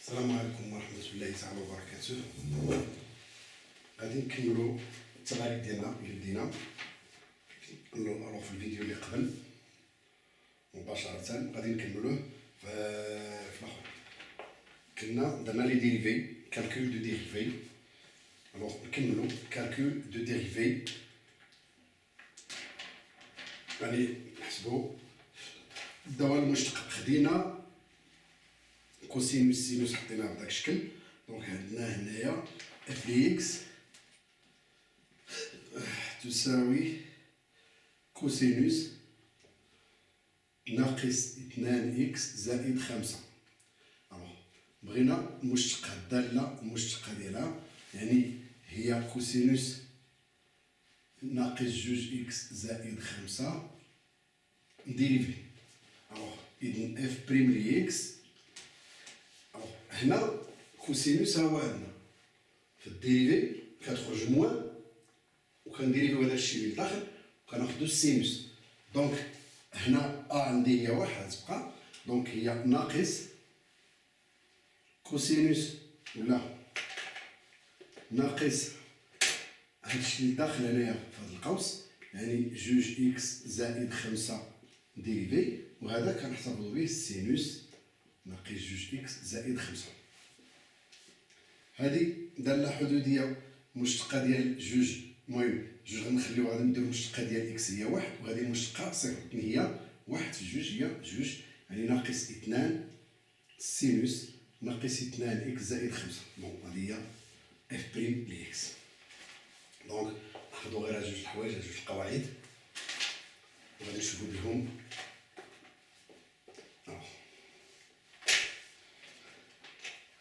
السلام عليكم ورحمة الله تعالى وبركاته. غادي نكملوا التمارين ديالنا اللي بدينا في الفيديو اللي قبل مباشرة. غادي نكملوه في الاخر. كنا درنا لي ديريفي، كالكول دو ديريفي. نكملوا كالكول دو ديريفي، يعني نحسبوا الدوال المشتق. خدينا كوسينوس سينوس حطيناه بهذاك الشكل. دونك عندنا هنايا اف دي اكس تساوي كوسينوس ناقص 2 اكس زائد 5. بغينا المشتقة الدالة، المشتقة ديالها يعني هي كوسينوس ناقص 2 اكس زائد 5 نديريفي. إذن اف بريم لي اكس. هنا كوسينوس ها هو عندنا في الديريفي كتخرج موان، وكنديريفيو هذا الشيء اللي لداخل وكناخدو السينوس. دونك هنا عندي هي واحد تبقى، دونك هي ناقص كوسينوس ولا ناقص هاد الشيء اللي داخل هنايا في هاد القوس، يعني 2 اكس زائد 5 ديريفي، وهذا كنحتفظو به السينوس ناقص 2 اكس زائد 5. هذه دالة حدودية، مشتقة ديال جوج. المهم جوج غنخليو، غادي نديرو المشتقة ديال اكس هي واحد، وهذه المشتقة صفر. هي واحد في جوج هي جوج، يعني ناقص 2 سينوس ناقص 2 اكس زائد 5. هذه هي اف بريم لي اكس. دونك نحفظو غير هاد جوج الحوايج، هاد جوج القواعد، وغادي نشوفو بهم.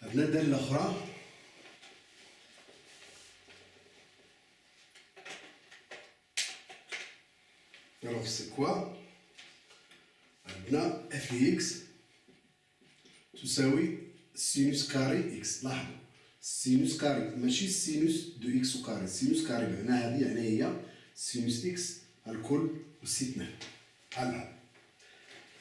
عندنا دالة أخرى alors c'est quoi؟ عندنا اف دي اكس تساوي سينوس كاري اكس. لاحظوا سينوس كاري ماشي سينوس دو اكس وكاري. سينوس كاري معناها هذه، يعني هي سينوس اكس الكل أس 2 بحال.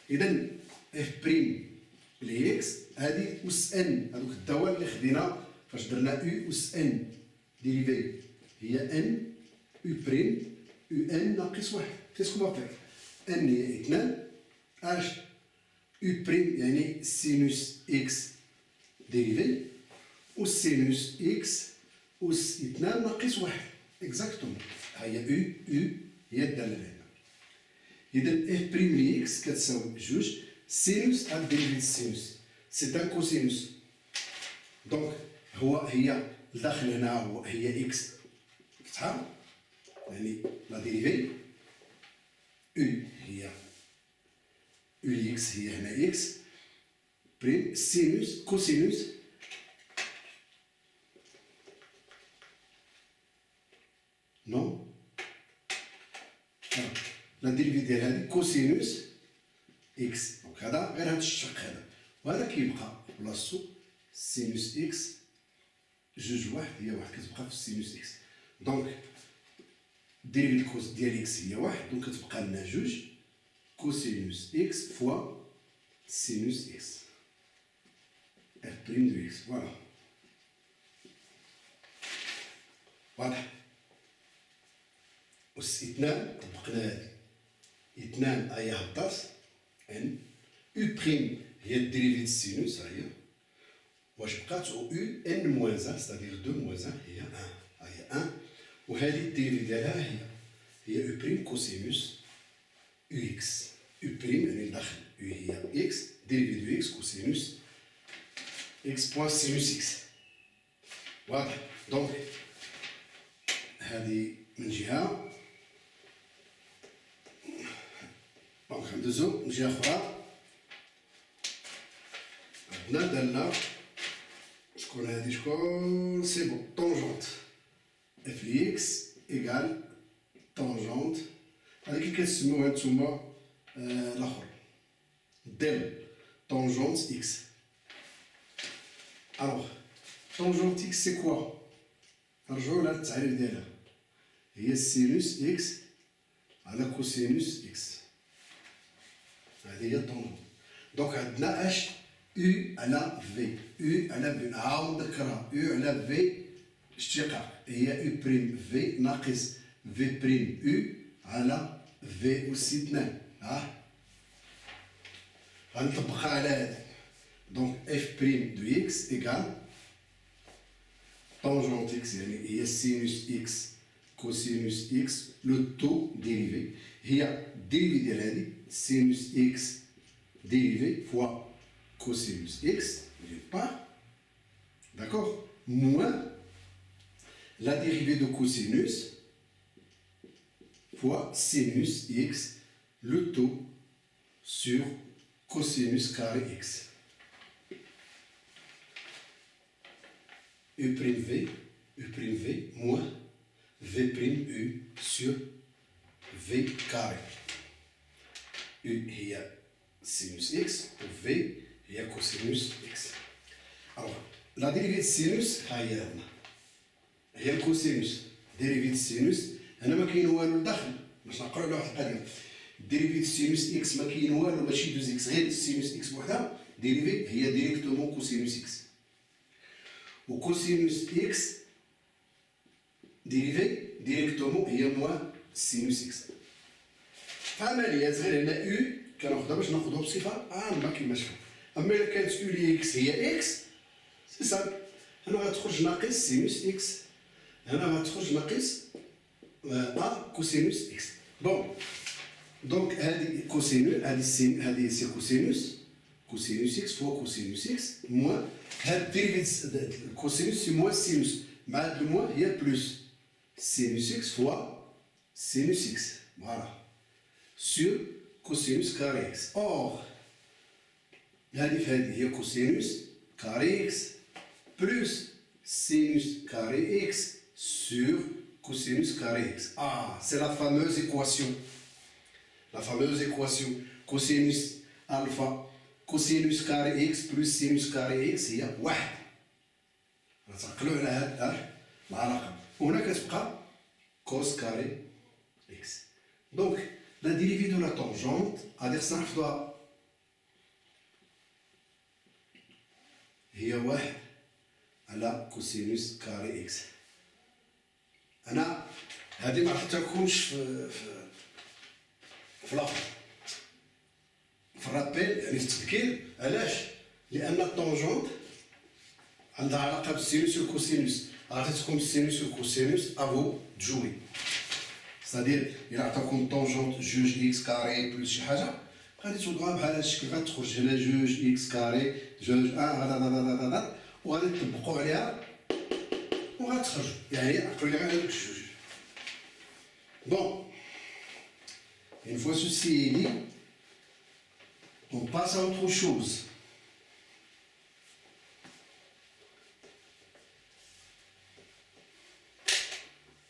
إذا اف بريم لي اكس هذه أس ان، هذوك الدوال اللي خدينا فاش درنا او أس ان ديريفي هي ان او بريم او ان ناقص واحد. كيسكو با فيغ ان هي 2 اش او بريم يعني سينوس اكس ديريفي والسينوس اكس أس 2 ناقص واحد اكزاكتومون. ها هي او هي الدالة هنا. إذا اف بريم لي اكس كتساوي جوج سينوس عاد ديريفي السينوس سي ان كوسينوس. دونك هي الداخل هنا هي اكس فتحة، يعني لا ديريفي او هي او لي اكس هي هنا اكس بريم سينوس كوسينوس نو لا ديريفي ديال هادي كوسينوس اكس. دونك هذا غير هاد الشق هذا، وهذا كيبقى بلاصتو سينوس اكس جوج واحد هي واحد كتبقى في السينوس اكس. دونك ديريفي الكوس ديال اكس هي واحد، دونك كتبقى لنا جوج كوسينوس اكس فوا سينوس اكس اف بريم دو اكس. فوالا واضح. أس 2 طبقنا هادي 2 هي هبطات ان او بريم هي الديريفي السينوس ها هي، واش بقات او ان موان 1 ستادير 2 موان 1 هي 1 ها هي 1، وهذه الديريفي ديالها هي او بريم كوسينوس او اكس. او بريم يعني داخل او هي اكس ديريفي دو اكس كوسينوس اكس بوان سينوس اكس. واضح. دونك هذه من جهة. دونك ندوزو من جهة أخرى. عندنا دالة شكون هادي شكون سي بون طونجونت اف لي اكس إيكال طونجونت. هادي كي كتسموها نتوما لاخر ديل طونجونت اكس. الوغ طونجونت اكس سي كوا؟ نرجعو لهاد التعريف ديالها، هي سينوس اكس على كوسينوس اكس. هذه هي الطونجونت. دونك عندنا اش U على في U على في عاود نذكرها U على في اشتقاق هي U بريم في ناقص في بريم U على في أس 2 غنطبقها على هذا دونك اف بريم دو اكس ايكال طونجونت اكس يعني هي سينوس اكس كوسينوس اكس لو تو ديريفي هي الديريفي ديال هادي سينوس اكس dérivé fois cosinus x, d'une part, d'accord, moins la dérivée de cosinus fois sinus x, le taux sur cosinus carré x. U' V moins V' U sur V carré. U هي sinus x ou v هي cosinus x. Alors, la dérivée de sinus هي الكوسينوس dérivée de sinus هنا ما كاين والو لداخل باش نقرا على واحد القضيه dérivée de sinus x ما كاين والو ماشي دوز اكس غير sinus x بوحدها dérivée هي ديريكتومون cosinus x و cosinus x dérivée ديريكتومون هي موان sinus x فعمليات غير هنا u كناخدها باش ناخدها بصفه عامه كيما شفتوا اما الا كانت يو لي اكس هي اكس سي سامبل هنا غتخرج ناقص سينوس اكس هنا غتخرج ناقص ا كوسينوس اكس بون دونك هذه كوسينوس هذه سي كوسينوس اكس فوا كوسينوس اكس موان هاد ديريفيت الكوسينوس سي موان سينوس مع هاد الموان هي بلوس سينوس اكس فوا سينوس اكس فوالا سور cosinus carré x. Or, هذه في هذه هي cosinus carré x plus sinus carré x sur cosinus carré x. Ah, c'est la fameuse équation. La fameuse équation cosinus alpha cosinus carré x plus sinus carré x هي واحد. نتعقلوا على هذا العلاقة. وهنا كتبقى cos carré x. Donc, la dérivée de la tangente غادي خصنا نحفظوها هي واحد على كوسينوس كاري اكس. انا هذه ما عرفتهاكمش في الاخر في الرابيل يعني في التذكير علاش لان الطونجونت عندها علاقه بالسينوس والكوسينوس عطيتكم السينوس والكوسينوس افو تجوي c'est-à-dire il عطاكم طونجونت جوج اكس كاري بلس شي حاجه غادي توضعوها بحال هذا الشكل غتخرج هنا جوج اكس كاري جوج هذا وغادي تطبقوا عليها وغتخرج يعني عقلوا لي غير هذوك الجوج بون une fois ceci est dit on passe à autre chose.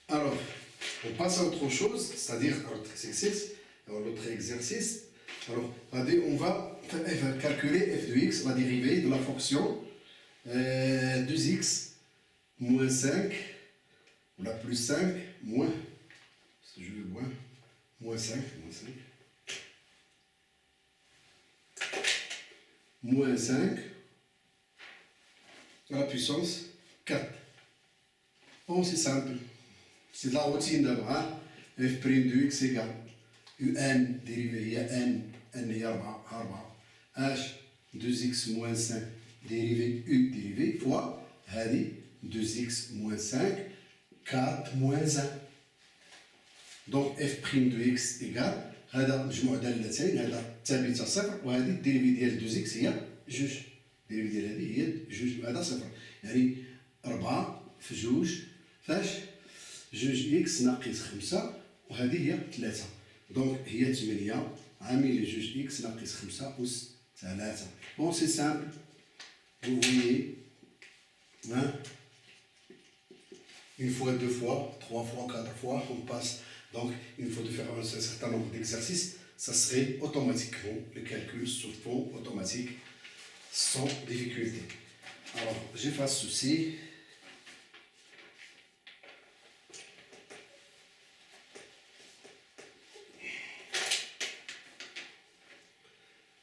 Alors on passe à autre chose, c'est-à-dire l'autre exercice. Alors, on va calculer f de x, la dérivée de la fonction 2x moins 5, ou la plus 5, moins, je veux moins 5, moins 5, à la puissance 4. Bon, c'est simple. C'est de la routine d'abord, hein? f' de x égale un dérivé, il y a n هي 4 h 2x moins 5 dérivé u dérivé fois هذه 2x moins 5 4 moins 1 donc f' de x égale هذا مجموع دالتين هذا ثابته صفر وهذه الديريفي ديال 2x هي جوج الديريفي ديال هذه هي جوج هذا صفر يعني 4 في جوج فاش جوج إكس ناقص 5 وهذه هي 3 دونك هي 8 عامل جوج إكس ناقص 5 أس 3 بون سي سامبل vous voyez hein une fois, deux fois, trois fois, quatre fois on passe donc il faut de faire un certain nombre d'exercices ça serait automatiquement les calculs se font automatiques sans difficulté. Alors j'efface ceci.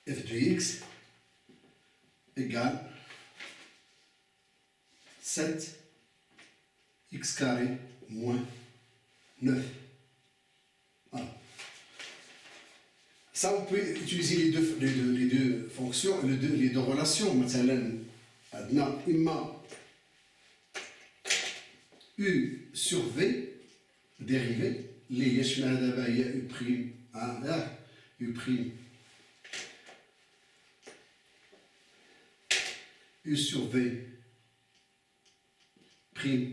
f de x égale 7 x carré moins 9. Voilà. Ça, on peut utiliser les deux fonctions, les deux relations. مثلا عندنا إما U sur V dérivé اللي هي شفناها دابا هي U prime U prime U sur V prime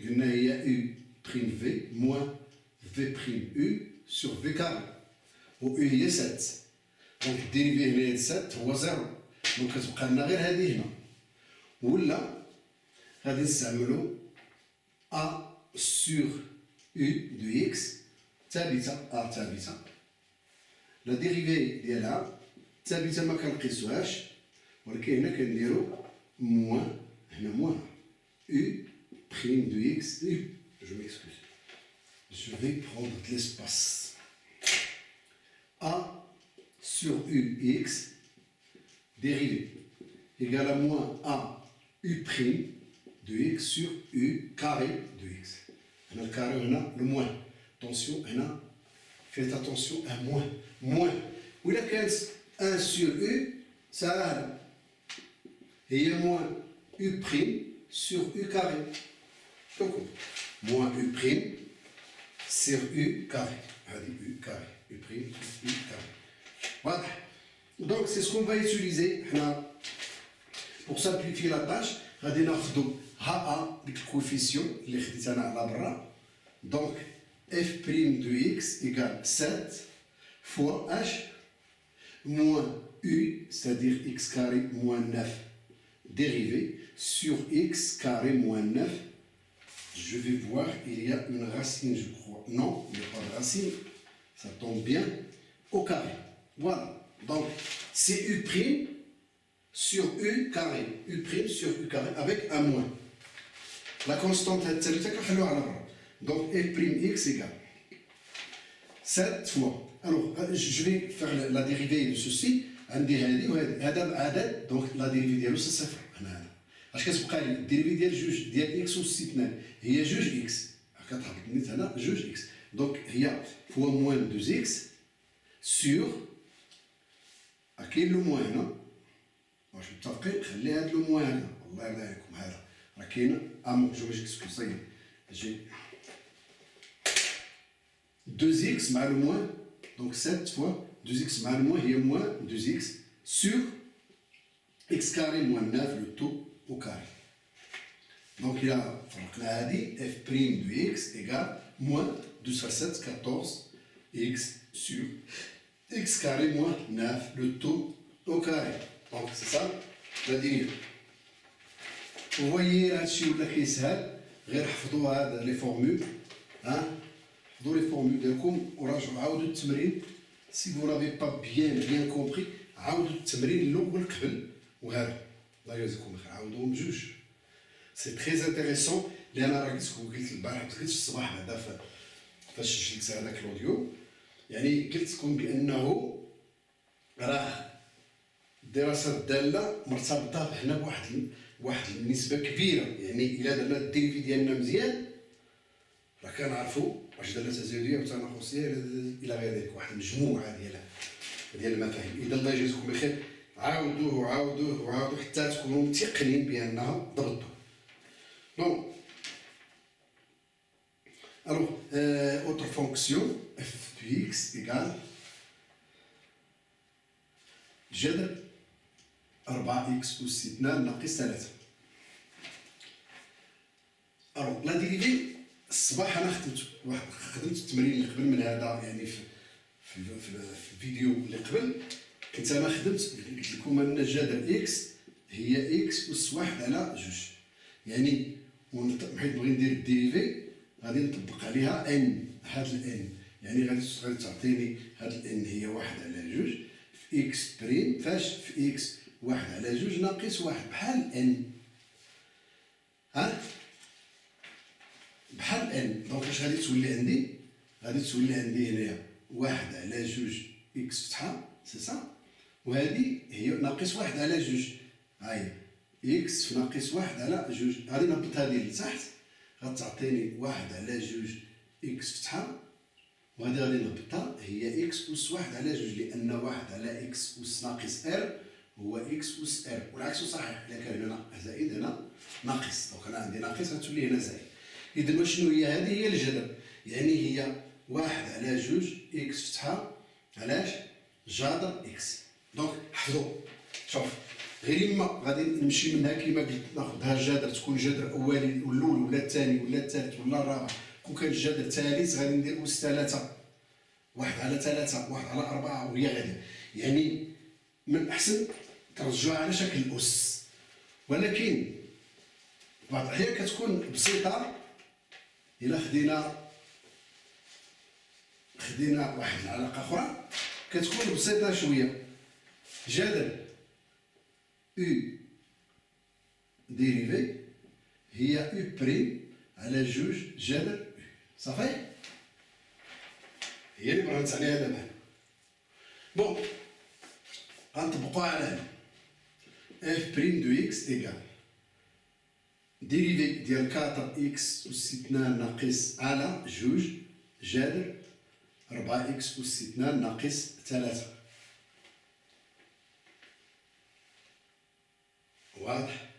قلنا هي U prime V moins V prime U sur V carré و U هي 7 دونك الديريفي هنا 7 هو 0 دونك كتبقى لنا غير هذه هنا ولا غادي نستعملو A sur U de X ثابتة A ثابتة لا ديريفي ديالها ثابتة ما كنقيسوهاش ولكن هنا كنديرو موان هنا موان U prime de X U je m'excuse je vais prendre de l'espace A sur UX dérivé égale à moins A U prime de X sur U carré de X. On a le carré, on a le moins. Attention, on a, faites attention à moins. Moins. Où il y a 1 sur U, ça a et il y a moins U prime sur U carré. Donc, moins U prime sur U carré. U carré. U prime sur U carré. Voilà. Donc, c'est ce qu'on va utiliser pour simplifier la tâche. غادي ناخذوا ها ديك الكوفيسيون اللي خديت انا على برا دونك اف بريم دو اكس ايكال 7 فوا اش موان يو c'est-à-dire x carré moins 9 dérivé sur x carré moins 9 je vais voir il y a une racine je crois non il n'y a pas de racine ça tombe bien au carré voilà donc c'est u prime sur U carré, U prime sur U carré avec un moins. La constante est donc F prime X égale 7 fois. Alors, je vais faire la dérivée de ceci. Donc, la dérivée ديالو c'est صفر. اش كتبقى لي الديريفي ديال جوج ديال اكس اس 2 هي جوج اكس كتهبط هنا جوج اكس دونك هي فوا موان 2 اكس سور كاين لو موان هنا واش متفقين خلي هاد لو موان هنا الله يرضي عليكم هذا راه كاين جو باش كسكوسي جي 2 x مع لو موان دونك 7 فوا 2 x مع لو موان هي موان 2 x sur x carré moins 9 le tout au carré donc il y a فرقنا هادي f prime de x égale moins 2 sur 7 14 x sur x carré moins 9 le tout au carré. Donc c'est ça la dérivée. Vous voyez là-dessus ولا كيسهل غير حفظوا هاد لي فورمول حفظوا لي فورمول ديالكم وراجعوا عاودوا التمرين si vous n'avez pas bien compris عاودوا التمرين الاول قبل وهذا الله يجازيكم بخير عاودوهم بجوج سي تري انتريسون اللي انا راه قلت البارح قلت الصباح بعدا فاش جلست هذاك الاوديو يعني قلت لكم بانه راه الدراسات الداله مرتبطه هنا بواحد النسبه كبيره يعني الا درنا الديريفي ديالنا مزيان راه كنعرفوا واش دالات الزاويه والتناقصيه الى غير ذلك واحد المجموعه ديال المفاهيم. اذا الله يجازيكم بخير عاودوه حتى تكونوا متيقنين بانها ضبطوا. دونك alors autre fonction f de x égale جذر 4 x أس 2 ناقص 3. alors لا ديريفي الصباح انا خدمت التمرين اللي قبل من هذا يعني في الفيديو اللي قبل كنت انا خدمت قلت لكم ان جذر اكس هي اكس اس 1 على 2 يعني حيت بغيت ندير الديريفي غادي نطبق عليها ان هاد الان يعني غادي تعطيني هاد الان هي 1 على 2 في اكس بريم فاش في اكس 1 على 2 ناقص 1 بحال ان بحال ان دونك اش غادي تولي عندي هنايا 1 على 2 اكس فتحه سي سا وهذه هي ناقص 1 على 2 هاهي إكس في ناقص واحد على جوج، غادي نهبط هادي لتحت غتعطيني واحد على جوج إكس فتحة، وهادي غادي نهبطها هي إكس أس واحد على جوج، لأن واحد على إكس أس ناقص إر هو إكس أس إر، والعكس صحيح، إلا كان هنا زائد هنا ناقص، دونك أنا عندي ناقص غتولي هنا زائد. إذا شنو هي هذه؟ هي الجذر، يعني هي واحد على جوج إكس فتحة علاش؟ جذر إكس. دونك حفظوا، شوف غير إما غادي نمشي منها كيما قلت ناخذها الجذر تكون جذر أولي الأول ولا الثاني ولا الثالث ولا الرابع، كون كان الجذر ثالث غادي ندير أس ثلاثة، واحد على ثلاثة، واحد على أربعة، وهي غادي يعني من الأحسن ترجعوها على شكل أس، ولكن بعض الأحيان كتكون بسيطة. إلا خدينا واحد العلاقة أخرى كتكون بسيطة شوية. جذر أو ديريفي هي أو بريم على جوج جذر أو، صافي؟ هي اللي برهنت عليها دابا. بون غنطبقوها على هنا، اف بريم دو إكس إيكال ديريفي ديال 4 إكس أس 2 ناقص على جوج جذر 4 إكس أس 2 ناقص 3. واضح؟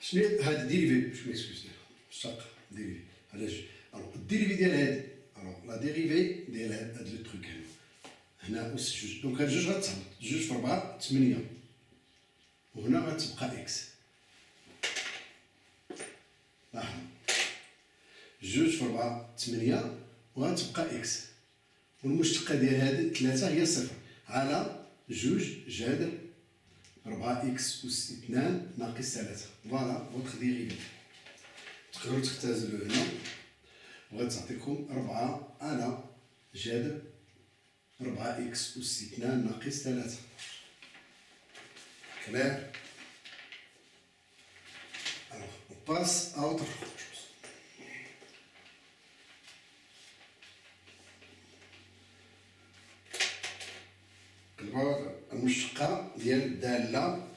شنو هاد الديريفي؟ باش ميكسكوزني الشق ديريفي على جوج. الوغ الديريفي ديال هادي، الوغ لا ديريفي ديال هاد لو تروك هنا أس جوج، دونك هاد جوج غتهبط، جوج في 4 8، وهنا غتبقى إكس. لاحظوا جوج في 4 8 وغتبقى إكس، والمشتقة ديال هادي 3 هي صفر على جوج جذر 4 إكس أس 2 ناقص 3. فوالا فوتخ ديريفي تقدروا تختزلوا هنا وغتعطيكم 4 على جذر 4 إكس أس 2 ناقص 3. كلير؟ Alors, on passe à autre chose. المشتقة ديال الدالة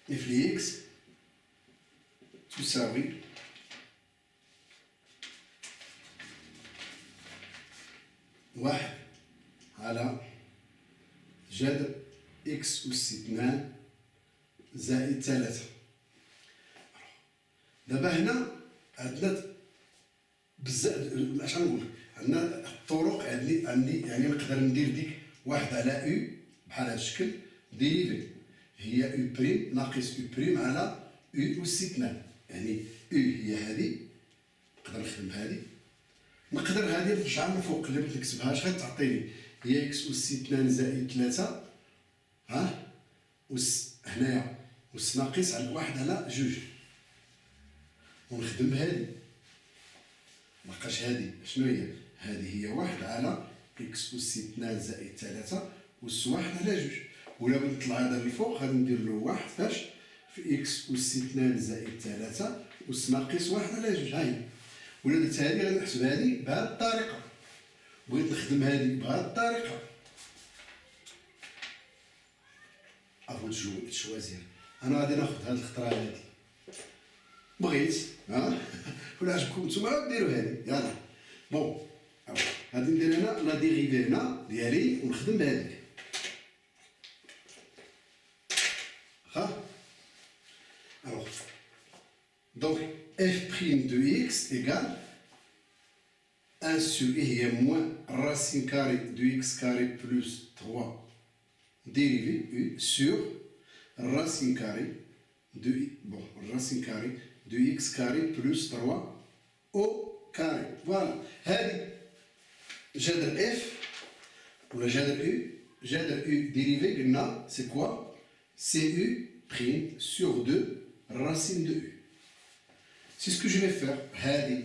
في إكس تساوي واحد على جذر إكس أس 2 زائد 3. دابا هنا عندنا بزاف، اش غنقول، عندنا الطرق عندي يعني نقدر ندير ديك واحد على او بحال هذا الشكل ديريفي هي او بريم ناقص او بريم على او أس 2، يعني او هي هذه نقدر نخدم هذه، نقدر هذه نرجعها من فوق اللي بغيت نكتبها اش غتعطيني هي اكس أس 2 زائد 3 ها أس هنايا أس ناقص على واحد على جوج، ونخدم هذه مابقاش هذه شنو هي؟ هذه هي واحد على إكس أس 2 زائد 3 أس واحد على جوج، ولا بغيت نطلع هذا لفوق غادي ندير له واحد فاش في إكس أس 2 زائد 3 أس ناقص واحد على جوج. هاهي ولا درت هذه غادي نحسب هذه بهذه الطريقة، بغيت نخدم هذه بهذه الطريقة. أفو تشوازير أنا غادي ناخذ هذه الخطرة هذه بغيت ها ولا عجبكم نتوما ديروا هذه يلا. بون غادي ندير هنا لا ديريفي هنا ديالي ونخدم هذيك ها. الوغ دونك اف بريم دو اكس ايكال 1 سور اي هي موان راسين كاري دو اكس كاري بلوس 3 ديريفي سور racine carrée de racine carrée de x carré plus 3 au carré. Voilà. هذه جذر f ولا جذر u. جذر u dérivé قلنا c'est quoi? C'est u prime sur 2 racine de u. C'est ce que je vais faire. هذه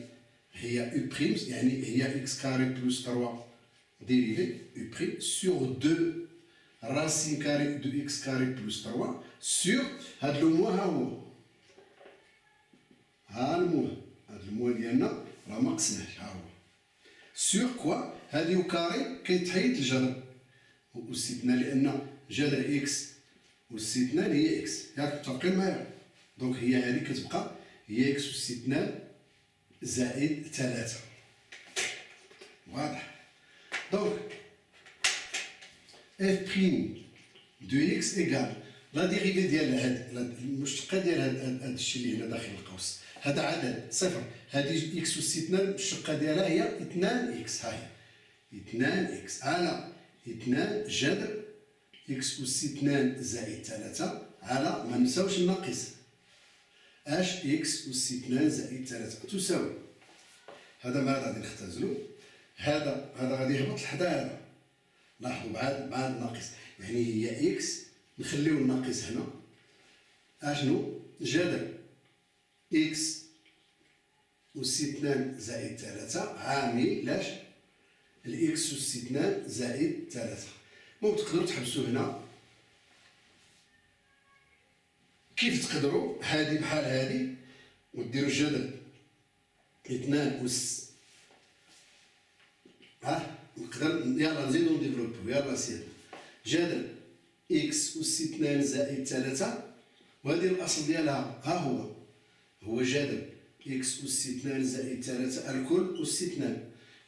هي u prime يعني هي x carré plus 3 dérivé u prime sur 2 racine carrée de x carré plus 3 sur هاد الموا ها هو ها الموا هاد الموا ديالنا راه ما قسناهش ها هو sur كوا هادي وكاري كيتحيد الجذر وسيتنا لان جذر اكس والسي 2 هي اكس، ياك متفقين معايا؟ دونك هي هذه كتبقى هي اكس والسي 2 زائد 3. واضح؟ دونك اف بريم دو اكس ايكال لا ديريفي ديال هاد المشتقه ديال هاد الشيء اللي هنا داخل القوس، هذا عدد صفر، هذه اكس والسي 2 المشتقه ديالها هي 2 اكس، ها هي 2 اكس على 2 جذر اكس أس 2 زائد 3 على ما نساوش الناقص اش اكس أس 2 زائد 3 تساوي هذا مع هذا غادي نختزلو، هذا غادي يهبط لحدا هذا، لاحظوا مع الناقص، يعني هي اكس نخليو الناقص هنا اشنو جذر اكس أس 2 زائد 3 عامل لاش الاكس أس 2 زائد 3. ممكن تقدروا تحبسوا هنا كيف تقدروا، هذه بحال هذه وديروا جذر 2 أس، نقدر يلا نزيدو نديفلوبو، يلا سيدنا جذر اكس أس 2 زائد 3 وهذه الأصل ديالها ها هو جذر اكس أس 2 زائد 3 الكل أس 2،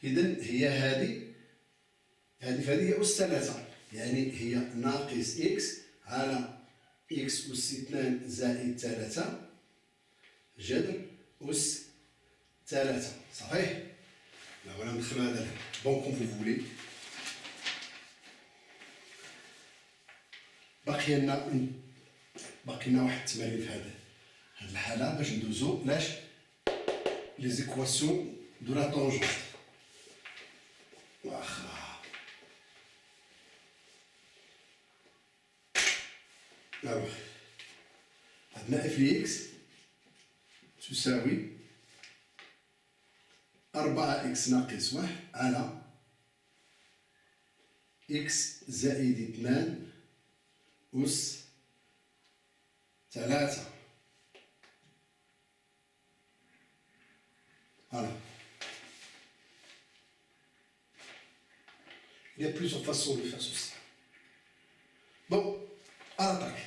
إذن هي هذه فهذه هي أس 3، يعني هي ناقص اكس على اكس أس 2 زائد 3 جذر أس 3. صحيح؟ لا ولا ندخلو هذا بون كوم فو فولي. باقي لنا واحد التمارين في هذه الحالة باش ندوزو لاش لي زيكواسيون دو لا طونجونت. واخا alors عندنا اف لي اكس تساوي 4 اكس ناقص 1 على اكس زائد 2 أس 3. Voilà. Il y a plusieurs façons de faire ceci. Bon, à l'attaque.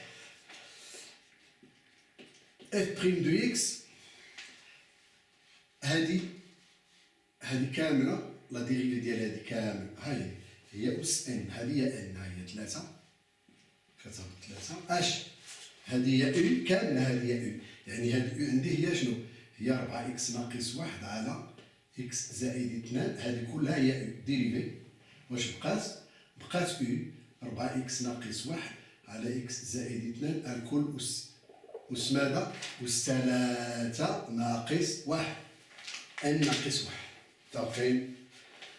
f' de x هذه كاملة، لا ديريفي ديال هذه كاملة هي أس ان، هذه هي ان، هي 3 كتهبط 3 اش، هذه هي او كاملة، هذه هي او، يعني هذه او عندي هي شنو؟ هي 4 اكس ناقص 1 على اكس زائد 2، هذه كلها هي او ديريفي. واش بقات او 4 اكس ناقص 1 على اكس زائد 2 الكل أس ماذا؟ أس 3 ناقص 1 ان ناقص 1. متفقين؟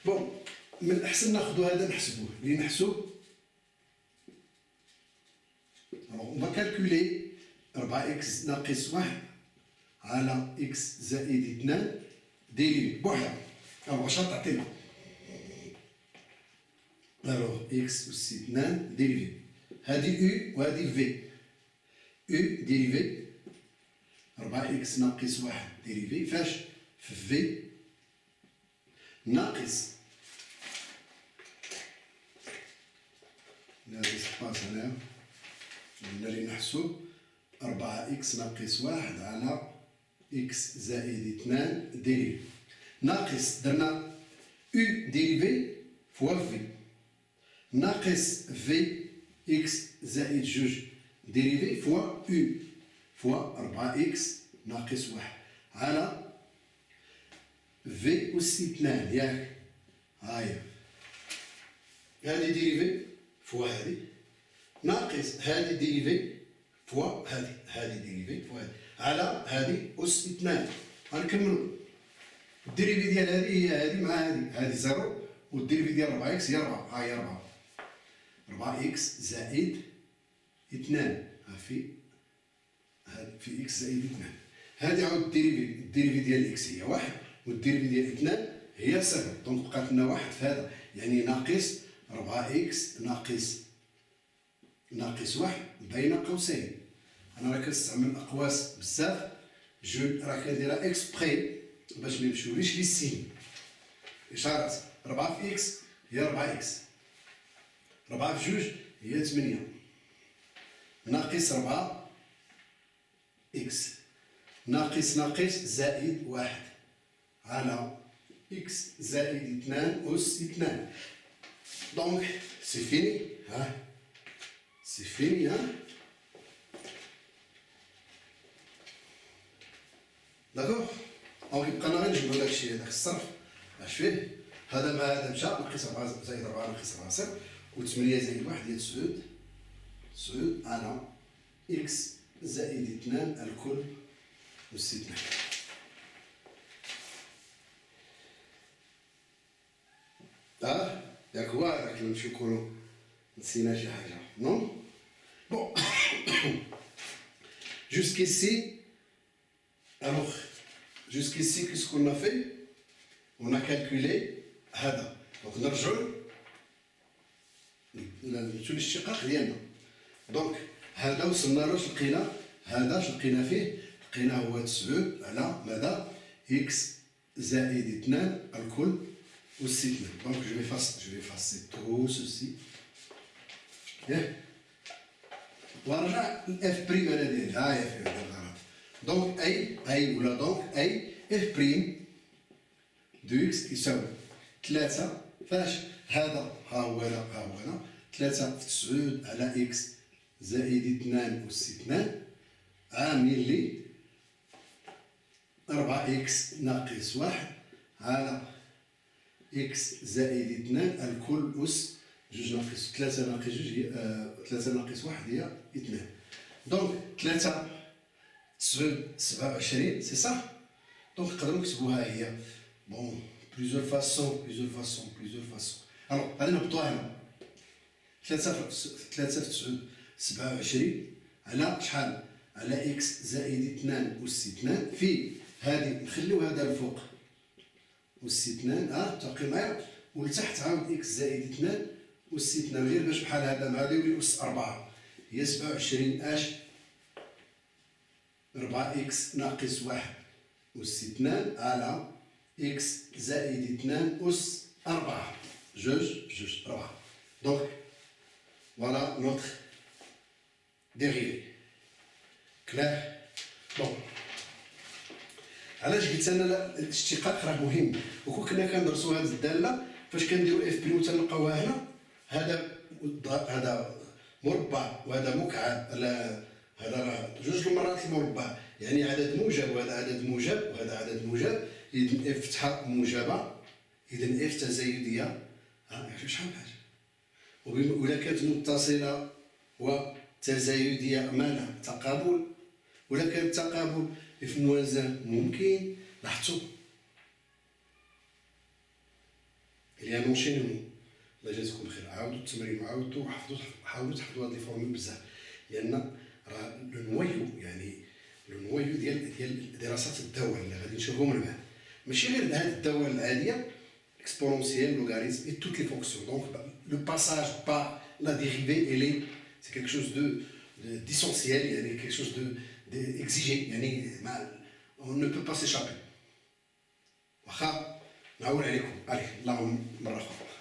بون من الأحسن ناخدو هذا نحسبوه، اللي نحسب on va calculer 4 اكس ناقص 1 على اكس زائد 2 ديريفي بوحدها. واش غتعطينا؟ اكس أس 2 ديريفي، هذه او وهذه في، او ديريفي 4 اكس ناقص 1 ديريفي فاش؟ في في ناقص هذا سباس هنا قلنا لي نحسب 4 اكس ناقص 1 على اكس زائد 2 ديريفي ناقص درنا او ديريفي فوا في ناقص في اكس زائد 2 ديريفي فوا او فوا 4 اكس ناقص 1 على في أس 2 ياك، هاهي هذه ديريفي فوا هذه ناقص هذه ديريفي فوا هذه ديريفي فوا هذه على هذه أس 2. غنكملو الديريفي ديال هذه هي هذه مع هذه زيرو، والديريفي ديال 4 اكس هي 4، ها هي 4 اكس زائد 2 في اكس زائد 2. هذه عاود الديريفي ديال اكس هي 1 والديريفي ديال 2 هي 0، دونك بقات لنا 1 في هذا، يعني ناقص 4 اكس ناقص 1 بين قوسين. انا راه كنستعمل الاقواس بزاف، راه كنديرها اكسبري باش ما يمشيوليش لي السين. اشارات 4 في اكس هي 4 اكس، 4 في 2 هي 8، ناقص 4 إكس ناقص ناقص زائد 1 على إكس زائد 2 أس 2. دونك سي فيني ها سي فيني ها داكوغ. دونك يبقى غير نجمعو داكشي هداك الصرف اش فيه هذا مع هذا مشى ناقص 4 زائد 4 ناقص 4 صفر و 8 زائد 1 هي 9 على إكس زائد 2 الكل أس 2. ياك هو هذاك نمشيو نكونو نسينا شي حاجة نو بون. Jusqu'ici, alors, jusqu'ici, qu'est-ce qu'on a fait? On a calculé هذا. Donc, نرجعو نمشيو للاشتقاق ديالنا. دونك هذا وصلنا له اش لقينا؟ هذا اش لقينا فيه؟ لقينا هو 9 على ماذا؟ إكس زائد 2 الكل أس 2. دونك جو في effacer tout ceci. ونرجع الاف بريم انا داير ها هي في هذا الغرض. دونك اي ولا دونك اي اف بريم دو اكس يساوي 3 فاش هذا ها هو هنا 3 في 9 على اكس زائد 2 أس 2 عامل لي 4 اكس ناقص 1 على اكس زائد 2 الكل أس 2 ناقص 3 ناقص 2 هي 3 ناقص 1 هي 2. دونك 3 9 27 سي صح. دونك نقدروا نكتبوها هي بون بليزيور فاسون. الوغ غادي نهبطوها هنا 3 في 9 27 على شحال؟ على اكس زائد 2 أس 2 في هذه نخليو هذا الفوق أس 2 تبقي معايا ولتحت عاود اكس زائد 2 أس 2 غير باش بحال هذا مع هذا يولي أس 4 هي 27 اش 4 اكس ناقص 1 أس 2 على اكس زائد 2 أس 4 جوج 4. دونك فوالا نوتر ديريفي كلار. بون علاش قلت انا الاشتقاق راه مهم وكون كنا كندرسوا هذه الداله فاش كنديروا اف بريم تلقاوها هنا هذا مربع وهذا مكعب هذا راه جوج المرات المربع يعني عدد موجب وهذا عدد موجب وهذا عدد موجب اذا اف فتحه موجبه اذا اف تزايديه شحال من حاجه ولا كانت متصله وتزايديه مالها تقابل ولا كان التقابل في موازن ممكن. لاحظتوا اللي نونشينيمون الله يجازيكم بخير. عاودوا التمرين وعاودوا حاولوا تحفظوا هذه الفورمول بزاف لان راه لو نويو ديال دراسات الدوال اللي غادي نشوفهم من بعد ماشي غير هذه الدوال العاديه exponentielle, logarithme et toutes les fonctions. Donc le passage par la dérivée c'est quelque chose d'essentiel, quelque chose d'exigé, on ne peut pas s'échapper. واخا نعول عليكم. allez اللهم مرة أخرى.